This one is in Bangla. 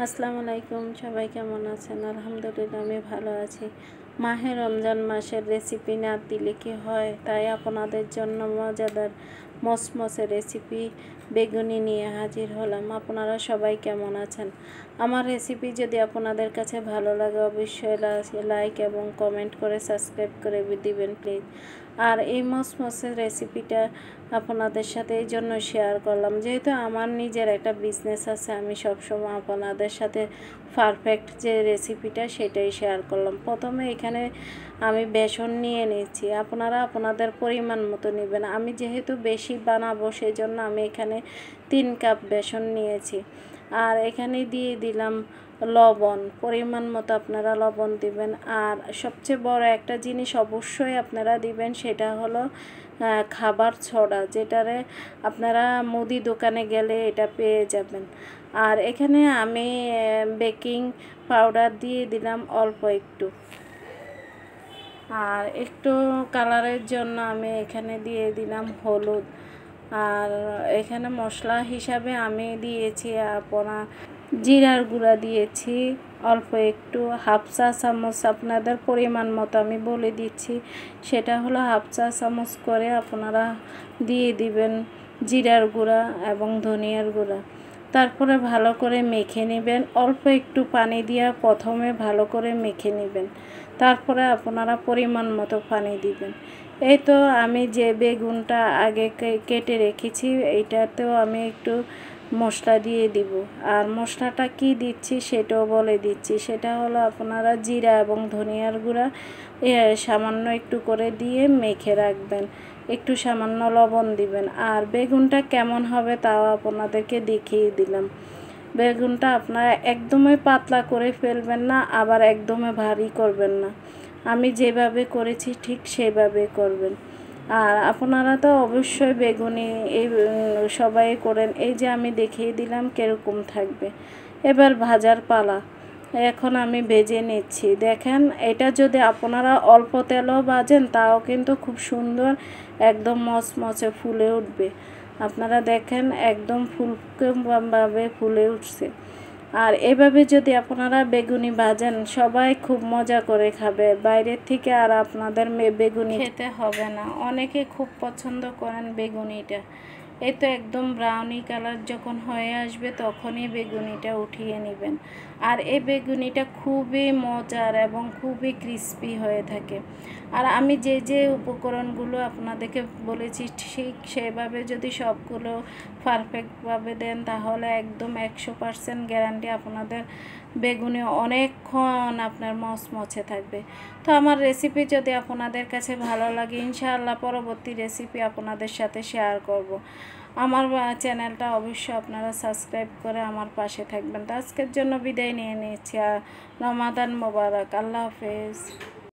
আসসালামু আলাইকুম, সবাই কেমন আছেন? আলহামদুলিল্লাহ আমি ভালো আছি। মাহে রমজান মাসের রেসিপি না দিলে কি হয়, তাই আপনাদের জন্য মজাদার মসমসে রেসিপি বেগুনি নিয়ে হাজির হলাম। আপনারা সবাই কেমন আছেন? আমার রেসিপি যদি আপনাদের কাছে ভালো লাগে অবশ্যই লাইক এবং কমেন্ট করে সাবস্ক্রাইব করে দিবেন প্লিজ। আর এই মসমসের রেসিপিটা আপনাদের সাথে এই জন্য শেয়ার করলাম, যেহেতু আমার নিজের একটা বিজনেস আছে, আমি সবসময় আপনাদের সাথে পারফেক্ট যে রেসিপিটা সেটাই শেয়ার করলাম। প্রথমে এখানে আমি বেসন নিয়ে নিচ্ছি, আপনারা আপনাদের পরিমাণ মতো নেবেন। আমি যেহেতু বেশি বানাবো সেই জন্য আমি এখানে 3 কাপ বেসন নিয়েছি। আর এখানে দিয়ে দিলাম লবণ, পরিমাণ মতো আপনারা লবণ দিবেন। আর সবচেয়ে বড় একটা জিনিস অবশ্যই আপনারা দিবেন, সেটা হলো খাবার সোডা, যেটারে আপনারা মুদি দোকানে গেলে এটা পেয়ে যাবেন। আর এখানে আমি বেকিং পাউডার দিয়ে দিলাম অল্প একটু। আর একটু কালারের জন্য আমি এখানে দিয়ে দিলাম হলুদ। আর এখানে মশলা হিসাবে আমি দিয়েছি আপনার জিরার গুঁড়া দিয়েছি অল্প একটু, হাফ চা চামচ, আপনাদের পরিমাণ মতো আমি বলে দিচ্ছি, সেটা হলো হাফ চা চামচ করে আপনারা দিয়ে দিবেন জিরার গুঁড়া এবং ধনিয়ার গুঁড়া। তারপরে ভালো করে মেখে নেবেন, অল্প একটু পানি দিয়ে প্রথমে ভালো করে মেখে নেবেন, তারপরে আপনারা পরিমাণ মতো পানি দিবেন। এই তো আমি যে বেগুনটা আগে কেটে রেখেছি এইটাতেও আমি একটু মশলা দিয়ে দিব। আর মশলাটা কি দিচ্ছি সেটাও বলে দিচ্ছি, সেটা হলো আপনারা জিরা এবং ধনিয়ার গুঁড়া সামান্য একটু করে দিয়ে মেখে রাখবেন, একটু সামান্য লবণ দিবেন। আর বেগুনটা কেমন হবে তাও আপনাদেরকে দেখিয়ে দিলাম। বেগুনটা আপনারা একদমই পাতলা করে ফেলবেন না, আবার একদমই ভারী করবেন না, আমি যেভাবে করেছি ঠিক সেভাবে করবেন। আর আপনারা তো অবশ্যই বেগুনি এই সবাই করেন, এই যে আমি দেখিয়ে দিলাম কীরকম থাকবে। এবার ভাজার পালা, এখন আমি ভেজে নিচ্ছি। দেখেন, এটা যদি আপনারা অল্প তেলও ভাজেন তাও কিন্তু খুব সুন্দর একদম মচমচে ফুলে উঠবে। আপনারা দেখেন একদম ফুলকোভাবে ফুলে উঠছে। আর এভাবে যদি আপনারা বেগুনি ভাজেন সবাই খুব মজা করে খাবে, বাইরের থেকে আর আপনাদের বেগুনি খেতে হবে না। অনেকে খুব পছন্দ করেন বেগুনিটা। এই তো একদম ব্রাউনি কালার যখন হয়ে আসবে তখনই বেগুনিটা উঠিয়ে নেবেন। আর এই বেগুনিটা খুবই মজার এবং খুবই ক্রিস্পি হয়ে থাকে। আর আমি যে যে উপকরণগুলো আপনাদেরকে বলেছি ঠিক সেভাবে যদি সবগুলো পারফেক্টভাবে দেন তাহলে একদম 100% গ্যারান্টি আপনাদের বেগুনি অনেকক্ষণ আপনার মচমচে থাকবে। তো আমার রেসিপি যদি আপনাদের কাছে ভালো লাগে ইনশাআল্লাহ পরবর্তী রেসিপি আপনাদের সাথে শেয়ার করব। আমার চ্যানেলটা অবশ্যই আপনারা সাবস্ক্রাইব করে আমার পাশে থাকবেন। তো আজকের জন্য বিদায় নিয়ে নিচ্ছি। আর রমাদান মোবারক, আল্লাহ হাফেজ।